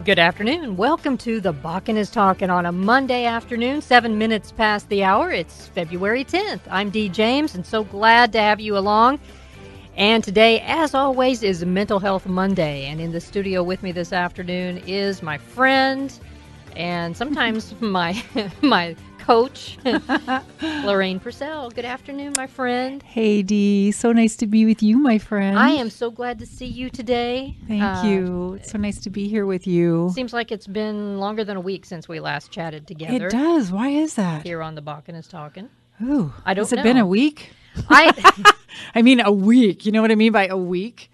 Good afternoon. Welcome to The Bakken is Talking on a Monday afternoon, 7 minutes past the hour. It's February 10th. I'm Dee James, and so glad to have you along. And today, as always, is Mental Health Monday. And in the studio with me this afternoon is my friend and sometimes my coach, Lorraine Pursell. Good afternoon, my friend. Hey, Dee. So nice to be with you, my friend. I am so glad to see you today. Thank you. It's so nice to be here with you. Seems like it's been longer than a week since we last chatted together. It does. Why is that? Here on The Bakken is Talking. Ooh, I don't know. Has it been a week? I mean, a week. You know what I mean by a week?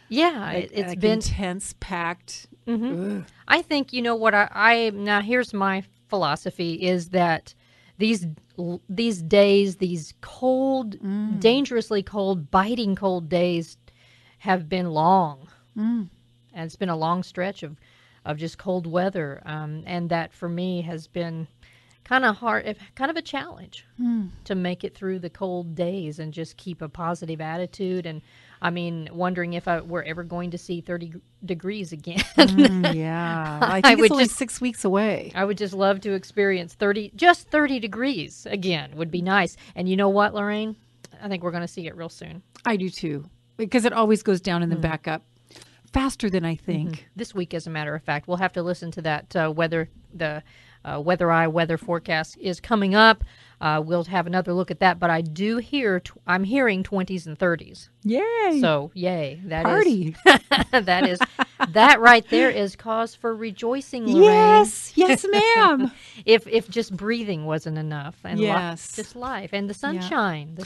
Yeah, it's been intense, packed. Mm-hmm. I think, you know what, now here's my philosophy is that these days, these cold, dangerously cold, biting cold days have been long. And it's been a long stretch of just cold weather. And that for me has been kind of hard, kind of a challenge to make it through the cold days and just keep a positive attitude. And I mean, wondering if we're ever going to see 30 degrees again. Yeah. I think it's only 6 weeks away. I would just love to experience 30 degrees again would be nice. And you know what, Lorraine? I think we're going to see it real soon. I do too, because it always goes down and then back up faster than I think. This week, as a matter of fact, we'll have to listen to that weather forecast is coming up. We'll have another look at that, but I do hear I'm hearing 20s and 30s. Yay! So yay! Party. That right there is cause for rejoicing, Lorraine. Yes, ma'am. if just breathing wasn't enough, and just life and the sunshine,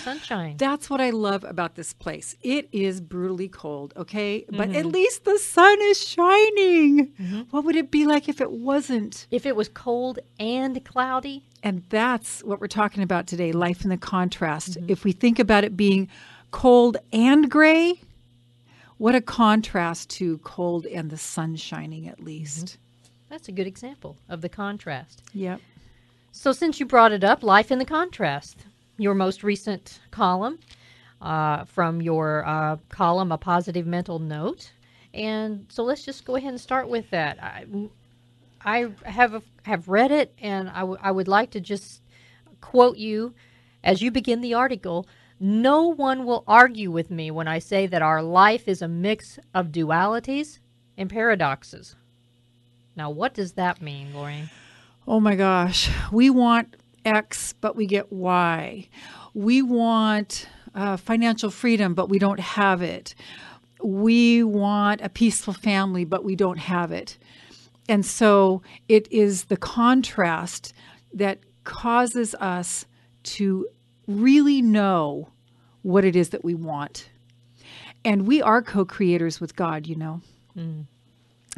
That's what I love about this place. It is brutally cold, okay, but at least the sun is shining. What would it be like if it wasn't? If it was cold and cloudy. And that's what we're talking about today, life in the contrast. If we think about it being cold and gray, what a contrast to cold and the sun shining, at least. That's a good example of the contrast. Yep. So since you brought it up, life in the contrast, your most recent column from your column, A Positive Mental Note. And so let's just go ahead and start with that. I have read it, and I would like to just quote you as you begin the article. No one will argue with me when I say that our life is a mix of dualities and paradoxes. Now, what does that mean, Lorraine? Oh my gosh. We want X, but we get Y. We want financial freedom, but we don't have it. We want a peaceful family, but we don't have it. And so it is the contrast that causes us to really know what it is that we want. And we are co-creators with God, you know.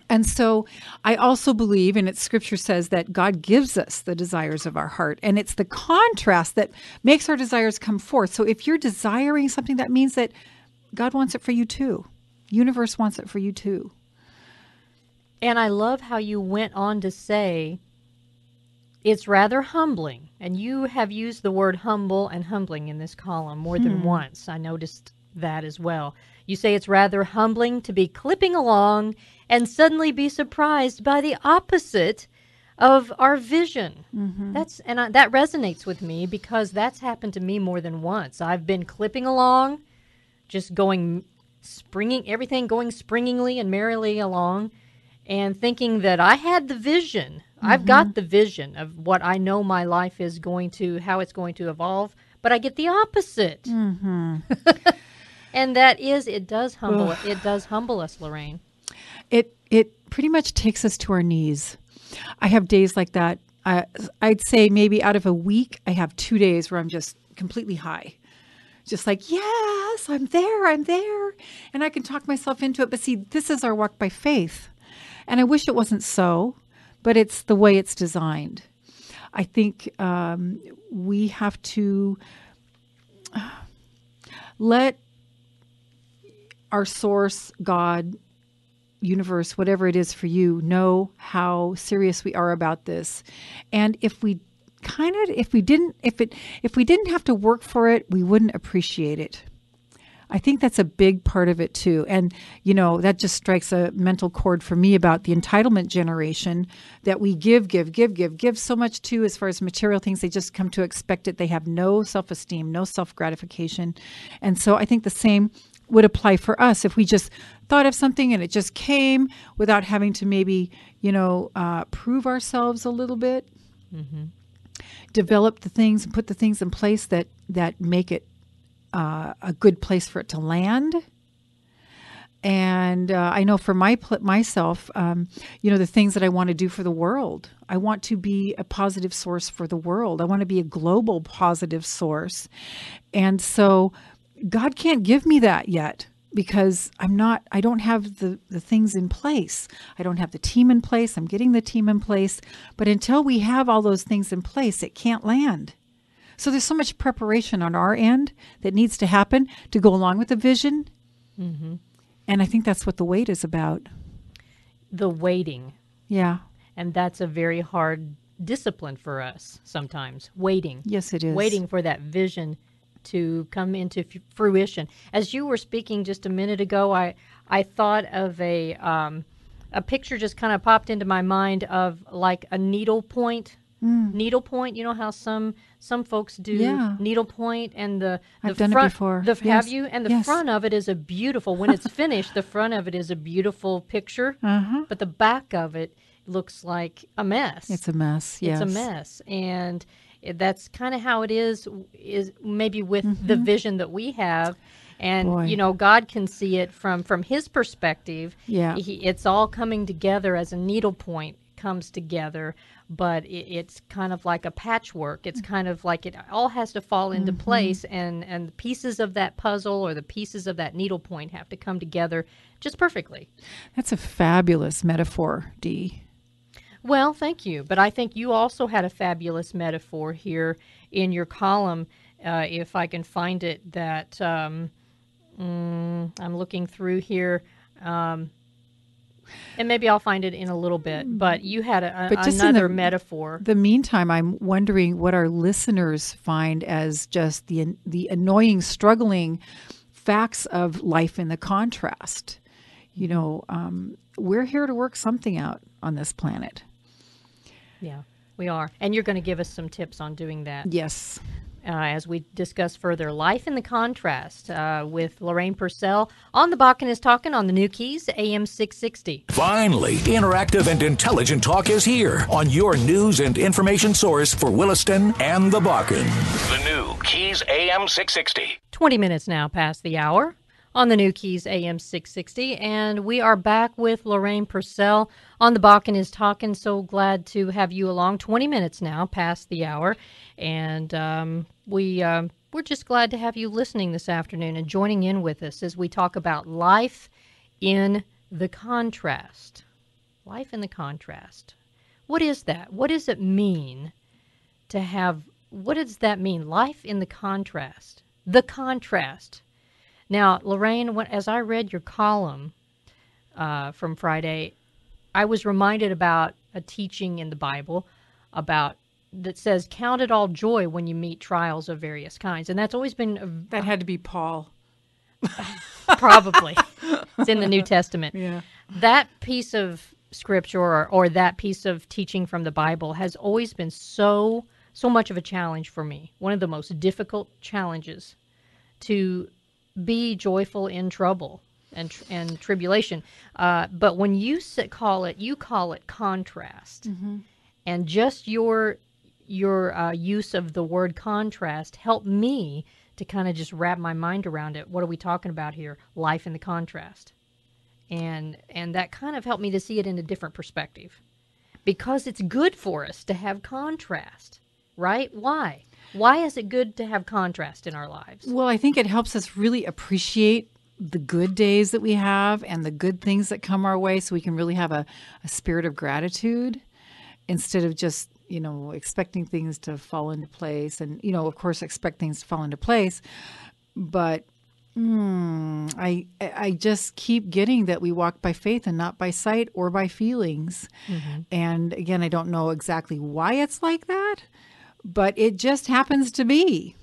And so I also believe, and Scripture says that God gives us the desires of our heart. And it's the contrast that makes our desires come forth. So if you're desiring something, that means that God wants it for you too. Universe wants it for you too. And I love how you went on to say it's rather humbling. And you have used the word humble and humbling in this column more than once. I noticed that as well. You say it's rather humbling to be clipping along and suddenly be surprised by the opposite of our vision. That resonates with me because that's happened to me more than once. I've been clipping along, just going springingly and merrily along, and thinking that I had the vision. I've got the vision of what I know my life is going to, how it's going to evolve, but I get the opposite. And that is, it does humble us, Lorraine. It pretty much takes us to our knees. I have days like that. I'd say maybe out of a week, I have 2 days where I'm just completely high. Just like, yes, I'm there. And I can talk myself into it. But see, this is our walk by faith. And I wish it wasn't so, but it's the way it's designed. I think we have to let our source, God, universe, whatever it is for you, know how serious we are about this. And if we didn't have to work for it, we wouldn't appreciate it. I think that's a big part of it too. And, that just strikes a mental chord for me about the entitlement generation that we give so much to as far as material things. They just come to expect it. They have no self-esteem, no self-gratification. And so I think the same would apply for us if we just thought of something and it just came without having to maybe, prove ourselves a little bit, develop the things and put the things in place that make it a good place for it to land. And I know for myself, the things that I want to do for the world. I want to be a positive source for the world. I want to be a global positive source. And so God can't give me that yet because I don't have the things in place. I don't have the team in place. I'm getting the team in place. But until we have all those things in place, it can't land. So there's so much preparation on our end that needs to happen to go along with the vision. Mm-hmm. And I think that's what the wait is about. The waiting. Yeah. And that's a very hard discipline for us sometimes. Waiting. Yes, it is. Waiting for that vision to come into fruition. As you were speaking just a minute ago, I thought of a picture just kind of popped into my mind of like a needle point. Needle point, how some folks do needle point, and the I've front, done it before. Have yes. you? And the front of it is a beautiful. When it's finished, the front of it is a beautiful picture, but the back of it looks like a mess. It's a mess. Yes, it's a mess, and that's kind of how it is maybe with the vision that we have. And, God can see it from His perspective. Yeah. It's all coming together as a needle point comes together, but it's kind of like a patchwork. It's kind of like it all has to fall into place, and the pieces of that puzzle or the pieces of that needle point have to come together just perfectly. That's a fabulous metaphor, Dee. Well, thank you. But I think you also had a fabulous metaphor here in your column, if I can find it, that I'm looking through here. And maybe I'll find it in a little bit. But you had another metaphor. The meantime, I'm wondering what our listeners find as just the annoying, struggling facts of life in the contrast. We're here to work something out on this planet. Yeah, we are. And you're going to give us some tips on doing that. Yes. As we discuss further, Life in the Contrast with Lorraine Pursell on the Bakken is Talking on the New Keys, AM 660. Finally, interactive and intelligent talk is here on your news and information source for Williston and the Bakken. The New Keys, AM 660. 20 minutes now past the hour on the New Keys, AM 660, and we are back with Lorraine Pursell on the Bakken is Talking. So glad to have you along. 20 minutes now past the hour, and we're just glad to have you listening this afternoon and joining in with us as we talk about life in the contrast. Life in the contrast. What is that? What does it mean to have, what does that mean? Life in the contrast. The contrast. Now, Lorraine, as I read your column from Friday, I was reminded about a teaching in the Bible that says, count it all joy when you meet trials of various kinds. And that's always been... that had to be Paul. Probably. It's in the New Testament. Yeah. That piece of scripture or that piece of teaching from the Bible has always been so much of a challenge for me. One of the most difficult challenges to be joyful in trouble and tribulation. But when you call it contrast. Mm-hmm. And just your use of the word contrast helped me to kind of just wrap my mind around it. What are we talking about here? Life in the contrast. And that kind of helped me to see it in a different perspective. Because it's good for us to have contrast, right? Why? Why is it good to have contrast in our lives? Well, I think it helps us really appreciate the good days that we have and the good things that come our way, so we can really have a spirit of gratitude instead of just, expecting things to fall into place. And, of course, expect things to fall into place. But I just keep getting that we walk by faith and not by sight or by feelings. Mm-hmm. And again, I don't know exactly why it's like that, but it just happens to be.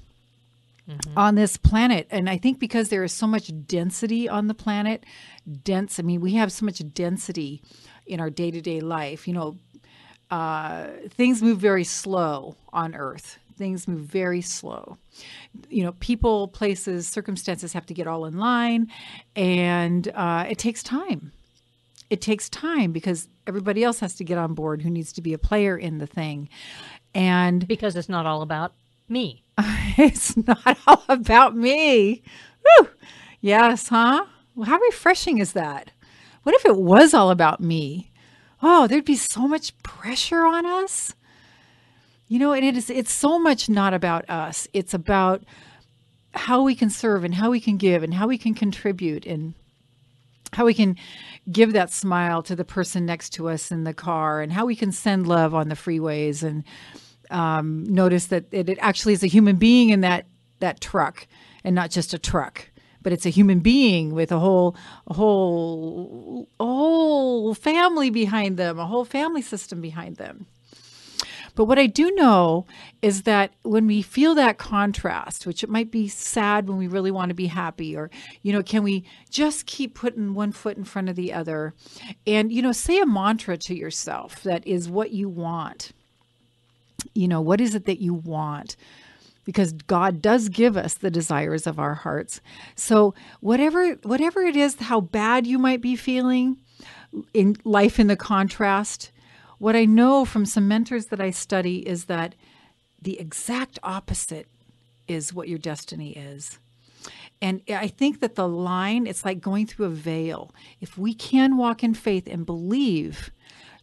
on this planet. And I think because there is so much density on the planet, we have so much density in our day-to-day life. Things move very slow on Earth. Things move very slow. People, places, circumstances have to get all in line, and it takes time. It takes time because everybody else has to get on board who needs to be a player in the thing. And because it's not all about me. It's not all about me. Whew. Yes, huh? Well, how refreshing is that? What if it was all about me? Oh, there'd be so much pressure on us. And it's so much not about us. It's about how we can serve and how we can give and how we can contribute and how we can give that smile to the person next to us in the car and how we can send love on the freeways and notice that it actually is a human being in that truck and not just a truck, but it's a human being with a whole family behind them, a whole family system behind them. But what I do know is that when we feel that contrast, which it might be sad when we really want to be happy, or, can we just keep putting one foot in front of the other and, say a mantra to yourself that is what you want. What is it that you want? Because God does give us the desires of our hearts. So whatever it is, how bad you might be feeling in life in the contrast, what I know from some mentors that I study is that the exact opposite is what your destiny is. And I think that the line, it's like going through a veil. If we can walk in faith and believe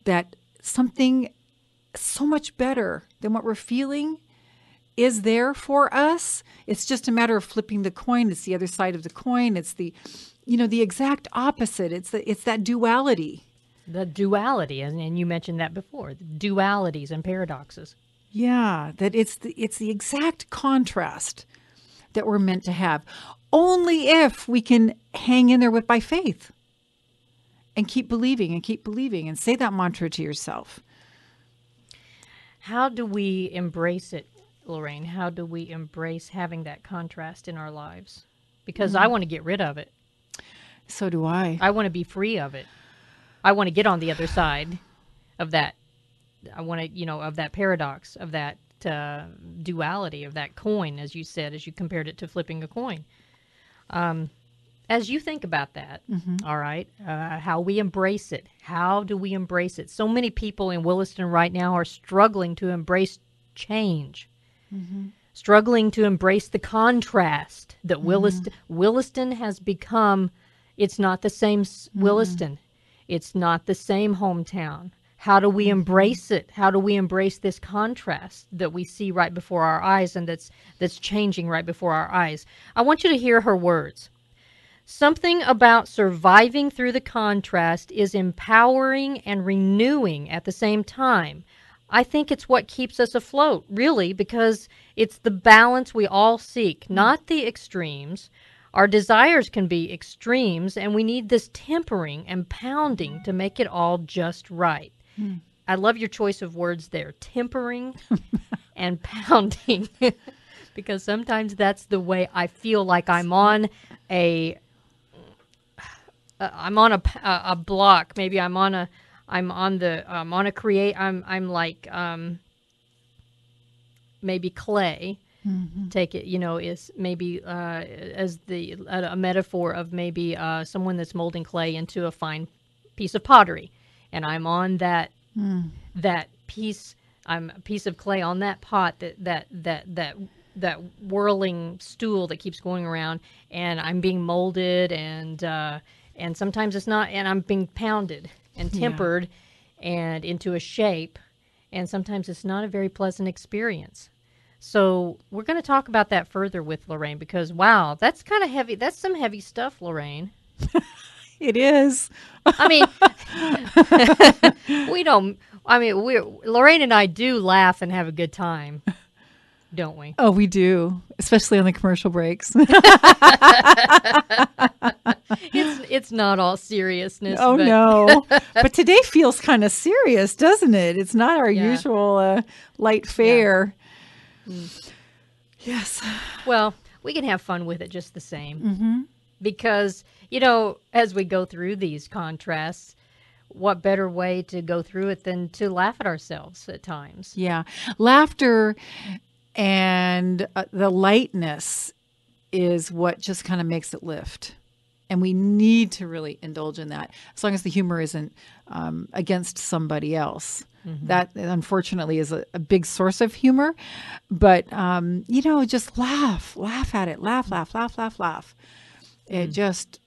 that something so much better than what we're feeling is there for us, it's just a matter of flipping the coin. It's the other side of the coin. It's the exact opposite. It's that duality. The duality, and you mentioned that before, the dualities and paradoxes. Yeah, that it's the exact contrast that we're meant to have. Only if we can hang in there by faith and keep believing and say that mantra to yourself. How do we embrace it, Lorraine? How do we embrace having that contrast in our lives? Because I want to get rid of it. So do I. I want to be free of it. I want to get on the other side of that. I want to, of that paradox, of that duality, of that coin, as you said, as you compared it to flipping a coin. As you think about that, all right, how we embrace it, how do we embrace it? So many people in Williston right now are struggling to embrace change, struggling to embrace the contrast that Williston has become. It's not the same Williston. It's not the same hometown. How do we embrace it? How do we embrace this contrast that we see right before our eyes and that's changing right before our eyes? I want you to hear her words. Something about surviving through the contrast is empowering and renewing at the same time. I think it's what keeps us afloat, really, because it's the balance we all seek, not the extremes. Our desires can be extremes, and we need this tempering and pounding to make it all just right. I love your choice of words there, tempering and pounding, because sometimes that's the way I feel like I'm on a block. Maybe I'm maybe clay. Take it, is maybe as a metaphor of maybe someone that's molding clay into a fine piece of pottery, and I'm on that piece. I'm a piece of clay on that pot that whirling stool that keeps going around, and I'm being molded, and sometimes it's not, and I'm being pounded and tempered and into a shape, and sometimes it's not a very pleasant experience. So we're going to talk about that further with Lorraine because, wow, that's kind of heavy. That's some heavy stuff, Lorraine. It is. I mean, Lorraine and I do laugh and have a good time, don't we? Oh, we do, especially on the commercial breaks. It's not all seriousness. Oh, no. But today feels kind of serious, doesn't it? It's not our usual light fare. Yeah. Yes. Well, we can have fun with it just the same. Because, you know, as we go through these contrasts, what better way to go through it than to laugh at ourselves at times? Yeah. Laughter and the lightness is what just kind of makes it lift. And we need to really indulge in that, as long as the humor isn't against somebody else. That, unfortunately, is a big source of humor. But, you know, just laugh at it. Laugh. It just...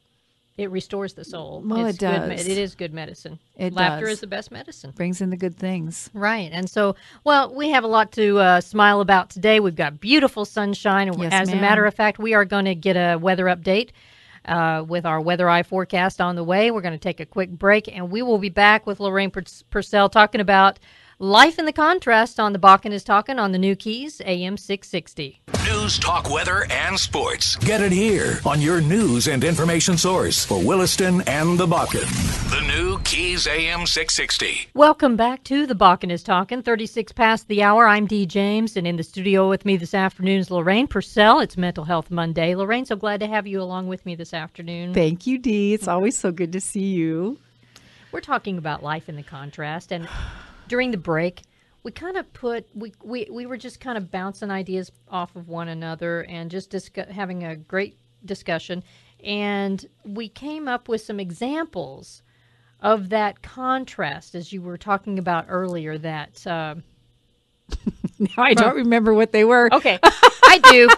It restores the soul. Well, It's it does. It is good medicine. It Laughter does. is the best medicine. brings in the good things. Right. And so, well, we have a lot to smile about today. We've got beautiful sunshine. And Yes, as a ma'am. matter of fact, we are going to get a weather update with our weather eye forecast on the way. We're going to take a quick break, and we will be back with Lorraine Pursell talking about life in the contrast on the Bakken is Talking on the new Keys, AM 660. News, talk, weather, and sports. Get it here on your news and information source for Williston and the Bakken. The new Keys AM 660. Welcome back to the Bakken is Talking, 36 past the hour. I'm Dee James, and in the studio with me this afternoon is Lorraine Pursell. It's Mental Health Monday. Lorraine, so glad to have you along with me this afternoon. Thank you, Dee. It's always so good to see you. We're talking about life in the contrast, and during the break, we kind of we were just kind of bouncing ideas off of one another and just having a great discussion, and we came up with some examples of that contrast, as you were talking about earlier, that Now I don't remember what they were. okay, I do.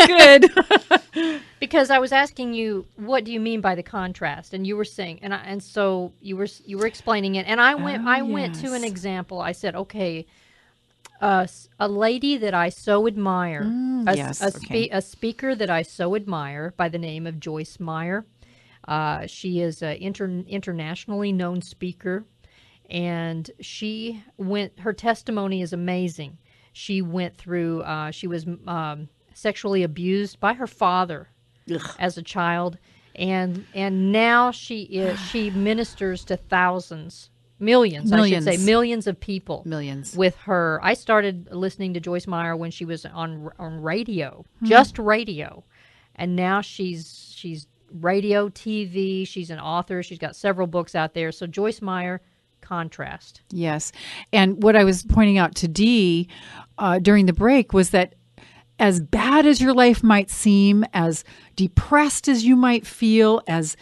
Good. Because I was asking you, what do you mean by the contrast? And you were saying, and so you were explaining it, and I went to an yes. example. I said, okay, a lady that I so admire, yes, okay. a speaker that I so admire by the name of Joyce Meyer. She is an internationally known speaker, and her testimony is amazing. She went through, she was sexually abused by her father as a child, and now she ministers to millions, I should say, millions of people. Millions. With her. I started listening to Joyce Meyer when she was on radio, just radio, and now she's radio, TV. She's an author. She's got several books out there. So Joyce Meyer, contrast. Yes. And what I was pointing out to Dee during the break was that as bad as your life might seem, as depressed as you might feel, as,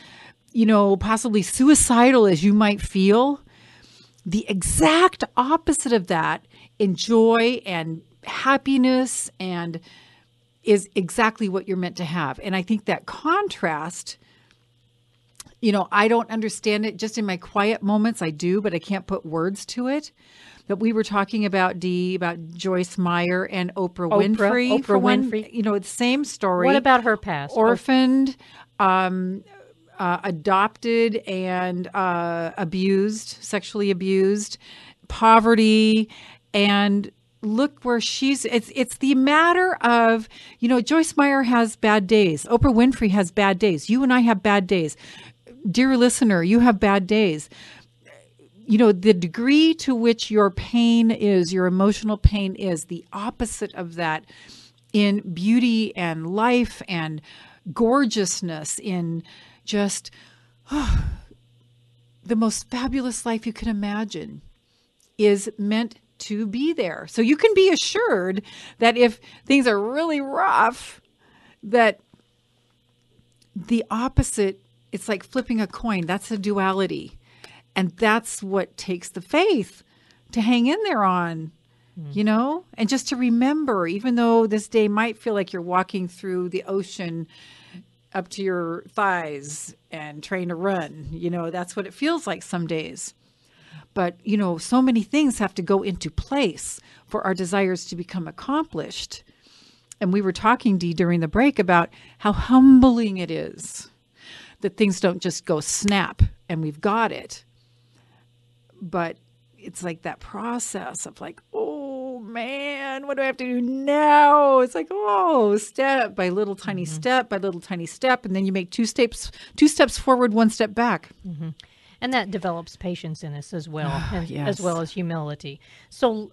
you know, possibly suicidal as you might feel, the exact opposite of that in joy and happiness and is exactly what you're meant to have. And I think that contrast, you know, I don't understand it just in my quiet moments. I do, but I can't put words to it. But we were talking about Joyce Meyer and Oprah Winfrey. Oprah Winfrey. You know, the same story. What about her past? Orphaned, adopted, and abused, sexually abused, poverty, and look where it's the matter of, you know, Joyce Meyer has bad days. Oprah Winfrey has bad days. You and I have bad days. Dear listener, you have bad days. You know, the degree to which your pain is, your emotional pain is, the opposite of that in beauty and life and gorgeousness, in just the most fabulous life you can imagine, is meant to be there. So you can be assured that if things are really rough, that the opposite, it's like flipping a coin. That's a duality. And that's what takes the faith to hang in there on, you know, and just to remember, even though this day might feel like you're walking through the ocean up to your thighs and trying to run, you know, that's what it feels like some days. But, you know, so many things have to go into place for our desires to become accomplished. And we were talking, Dee, during the break about how humbling it is that things don't just go snap and we've got it. But it's like that process of like, oh man, what do I have to do now? It's like, oh, step by little tiny step by little tiny step. And then you make two steps forward, one step back. Mm-hmm. And that develops patience in us as well, Yes. as well as humility. So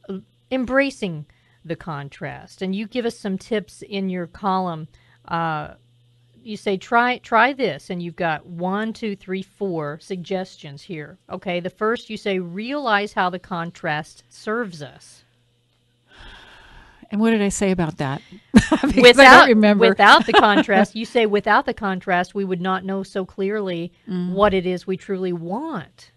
embracing the contrast. And you give us some tips in your column You say, try this, and you've got 1, 2, 3, 4 suggestions here. Okay, the first you say, realize how the contrast serves us. And what did I say about that? Because I don't remember. Without the contrast, you say without the contrast, we would not know so clearly what it is we truly want.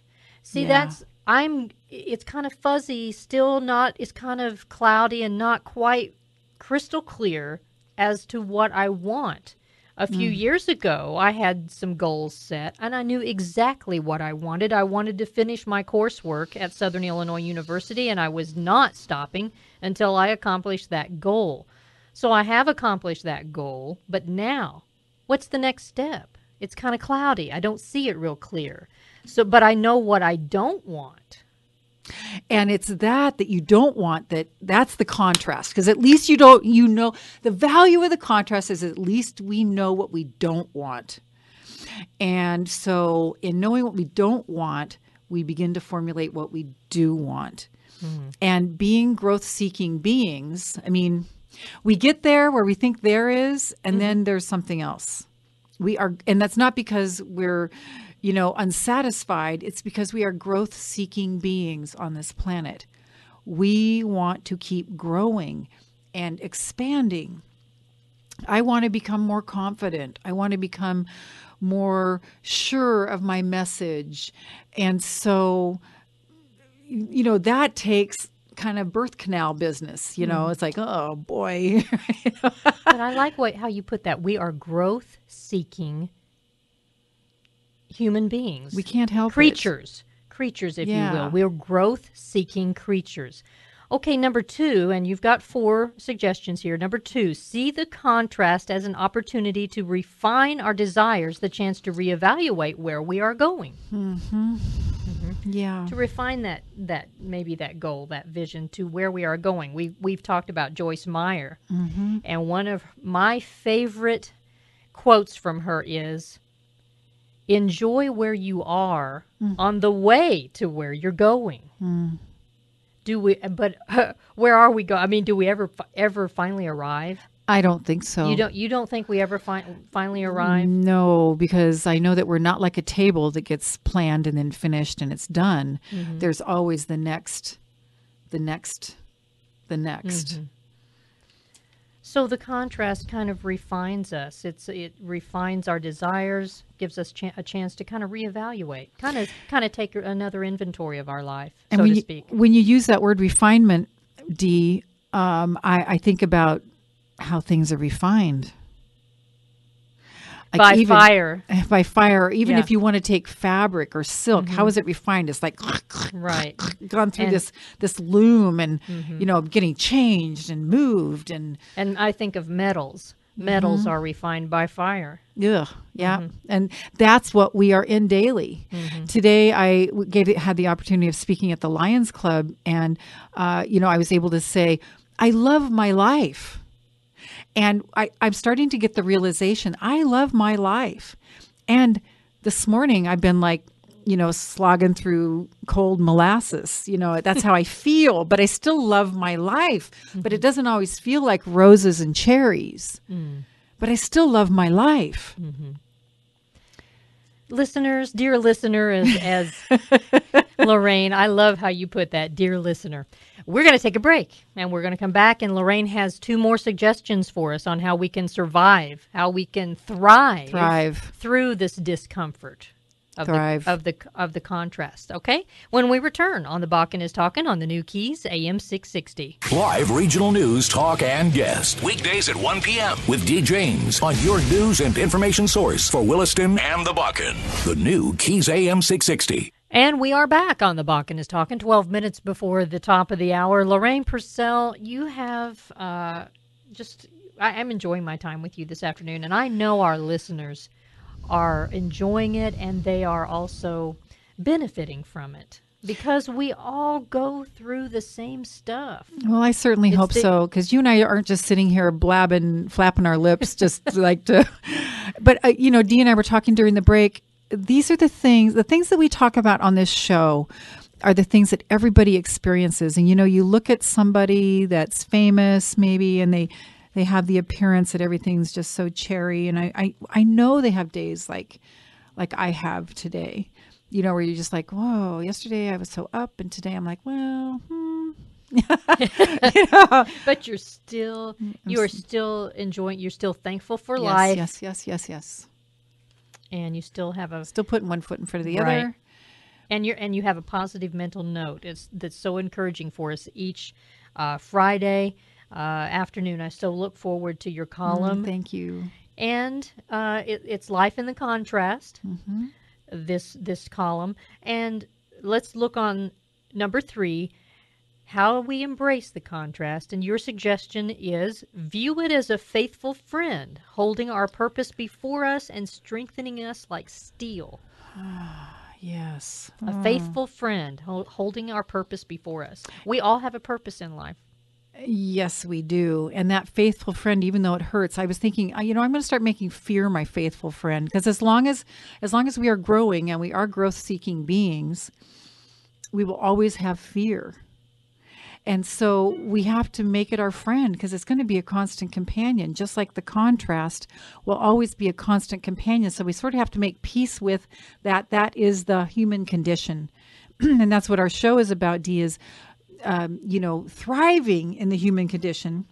See, it's kind of fuzzy, still not, it's kind of cloudy and not quite crystal clear as to what I want. A few years ago, I had some goals set, and I knew exactly what I wanted. I wanted to finish my coursework at Southern Illinois University, and I was not stopping until I accomplished that goal. So I have accomplished that goal, but now, what's the next step? It's kind of cloudy. I don't see it real clear. But I know what I don't want. And it's that you don't want, that's the contrast. Because at least you know, the value of the contrast is at least we know what we don't want. And so in knowing what we don't want, we begin to formulate what we do want. And being growth-seeking beings, I mean, we get there where we think there is, and then there's something else. And that's not because we're unsatisfied. It's because we are growth-seeking beings on this planet. We want to keep growing and expanding. I want to become more confident. I want to become more sure of my message. And so, that takes kind of birth canal business. It's like, oh boy. But I like how you put that. We are growth-seeking human beings. We can't help creatures, if you will. We're growth-seeking creatures. Okay, number 2, and you've got 4 suggestions here. Number 2, see the contrast as an opportunity to refine our desires, the chance to reevaluate where we are going. Yeah. To refine that maybe that goal, that vision to where we are going. We've talked about Joyce Meyer, and one of my favorite quotes from her is, enjoy where you are on the way to where you're going. Do we? But where are we going? I mean, do we ever finally arrive? I don't think so. You don't think we ever finally arrive? No, because I know that we're not like a table that gets planned and then finished and it's done. There's always the next. So the contrast kind of refines us. It refines our desires, gives us a chance to kind of reevaluate, kind of take another inventory of our life, so to speak. When you use that word refinement, Dee, I think about how things are refined. By fire. By fire. Even if you want to take fabric or silk, how is it refined? It's like gone through this loom and getting changed and moved and I think of metals. Metals are refined by fire. Yeah. And that's what we are in daily. Today I had the opportunity of speaking at the Lions Club, and I was able to say, I love my life. And I'm starting to get the realization, I love my life. And this morning I've been slogging through cold molasses. That's how I feel, but I still love my life. But it doesn't always feel like roses and cherries. But I still love my life. Listeners, dear listener, as Lorraine, I love how you put that, dear listener. We're going to take a break, and we're going to come back, and Lorraine has 2 more suggestions for us on how we can survive, how we can thrive through this discomfort of the contrast. Okay? When we return on The Bakken is Talking on the new Keys, AM 660. Live regional news, talk, and guest. Weekdays at 1 p.m. with Dee James on your news and information source for Williston and the Bakken. The new Keys, AM 660. And we are back on The Bakken is Talking, 12 minutes before the top of the hour. Lorraine Pursell, you have I'm enjoying my time with you this afternoon, and I know our listeners are enjoying it, and they are also benefiting from it, because we all go through the same stuff. Well, I certainly hope so, because you and I aren't just sitting here blabbing, flapping our lips, just like to. But, Dee and I were talking during the break. These are the things that we talk about on this show are the things that everybody experiences. And, you look at somebody that's famous maybe, and They have the appearance that everything's just so cherry. And I know they have days like I have today, where you're just like, whoa, yesterday I was so up and today I'm like, well, But you are still enjoying, you're still thankful for life. Yes. And you still have still putting one foot in front of the right. other. And you have a positive mental note. That's so encouraging for us each Friday afternoon. I so look forward to your column. Thank you. And it's Life in the Contrast, this column. And let's look on number 3, how we embrace the contrast. And your suggestion is view it as a faithful friend, holding our purpose before us and strengthening us like steel. Yes. A faithful friend holding our purpose before us. We all have a purpose in life. Yes, we do. And that faithful friend, even though it hurts, I was thinking, I'm going to start making fear my faithful friend, because as long as we are growing and we are growth-seeking beings, we will always have fear. And so we have to make it our friend, because it's going to be a constant companion, just like the contrast will always be a constant companion. So we sort of have to make peace with that. That is the human condition. And that's what our show is about, Dee, is, thriving in the human condition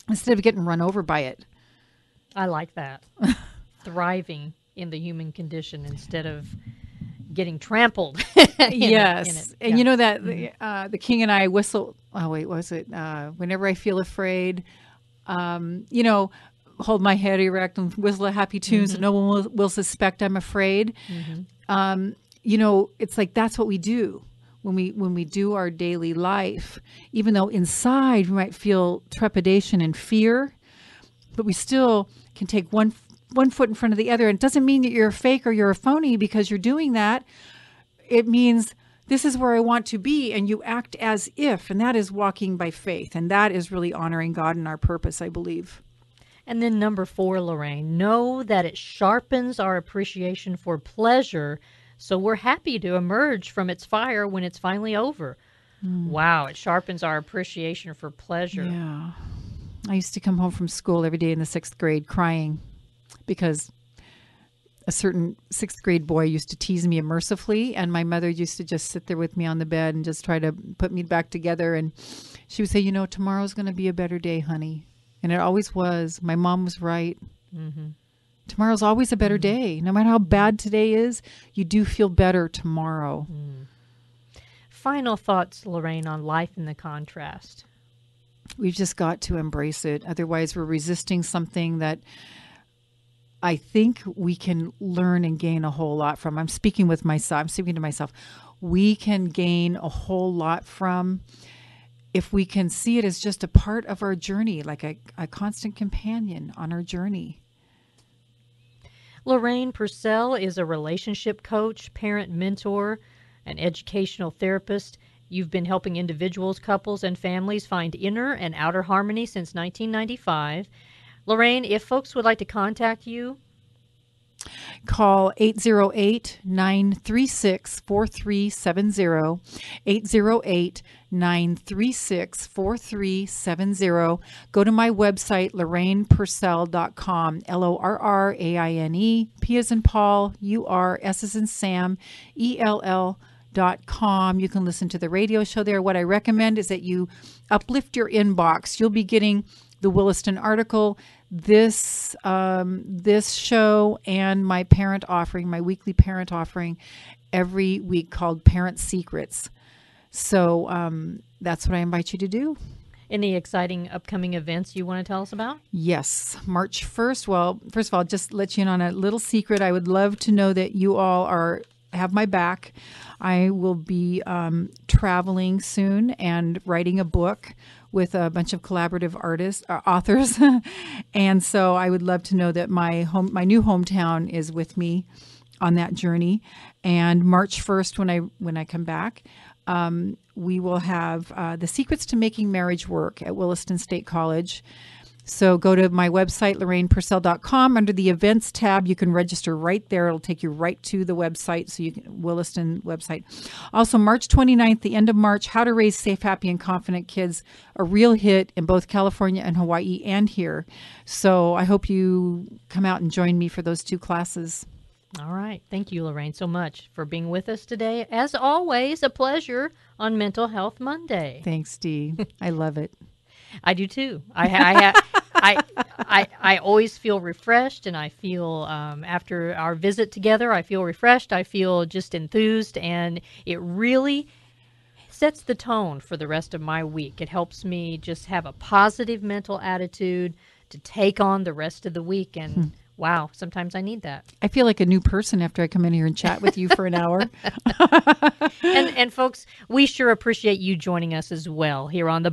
instead of getting run over by it. I like that. Thriving in the human condition instead of getting trampled. Yes. And you know that the King and I whistle. Oh, wait, what was it? Whenever I feel afraid, hold my head erect and whistle a happy tune so no one will suspect I'm afraid. It's like that's what we do when we do our daily life, even though inside we might feel trepidation and fear, but we still can take one foot in front of the other. And it doesn't mean that you're a fake or you're a phony because you're doing that. It means this is where I want to be, and you act as if, and that is walking by faith, and that is really honoring God and our purpose, I believe. And then number 4, Lorraine, know that it sharpens our appreciation for pleasure, so we're happy to emerge from its fire when it's finally over. Wow, it sharpens our appreciation for pleasure. Yeah. I used to come home from school every day in the 6th grade crying because a certain 6th grade boy used to tease me mercifully, and my mother used to just sit there with me on the bed and just try to put me back together. And she would say, tomorrow's going to be a better day, honey. And it always was. My mom was right. Tomorrow's always a better day. No matter how bad today is, you do feel better tomorrow. Final thoughts, Lorraine, on life in the contrast. We've just got to embrace it. Otherwise, we're resisting something that I think we can learn and gain a whole lot from. I'm speaking to myself. We can gain a whole lot from if we can see it as just a part of our journey, like a constant companion on our journey. Lorraine Pursell is a relationship coach, parent mentor, an educational therapist. You've been helping individuals, couples, and families find inner and outer harmony since 1995. Lorraine, if folks would like to contact you, call 808-936-4370, 808-936-4370. Go to my website, LorrainePursell.com, LORRAINE, P as in Paul, UR, S as in Sam, ELL.com. You can listen to the radio show there. What I recommend is that you uplift your inbox. You'll be getting the Williston article, this show, and my parent offering, my weekly parent offering every week called Parent Secrets. So that's what I invite you to do. Any exciting upcoming events you want to tell us about? Yes, March 1st. Well, first of all, just let you in on a little secret. I would love to know that you all have my back. I will be traveling soon and writing a book with a bunch of collaborative authors. And so I would love to know that my new hometown is with me on that journey. And March 1st, when I come back, we will have the Secrets to Making Marriage Work at Williston State College. So go to my website, LorrainePursell.com. Under the events tab, you can register right there. It'll take you right to the website, so you can, Williston website. Also, March 29th, the end of March, How to Raise Safe, Happy, and Confident Kids, a real hit in both California and Hawaii and here. So I hope you come out and join me for those 2 classes. All right. Thank you, Lorraine, so much for being with us today. As always, a pleasure on Mental Health Monday. Thanks, Dee. I love it. I do too. I always feel refreshed, and I feel after our visit together, I feel refreshed. I feel just enthused, and it really sets the tone for the rest of my week. It helps me just have a positive mental attitude to take on the rest of the week, and wow, sometimes I need that. I feel like a new person after I come in here and chat with you for an hour. And folks, we sure appreciate you joining us as well here on the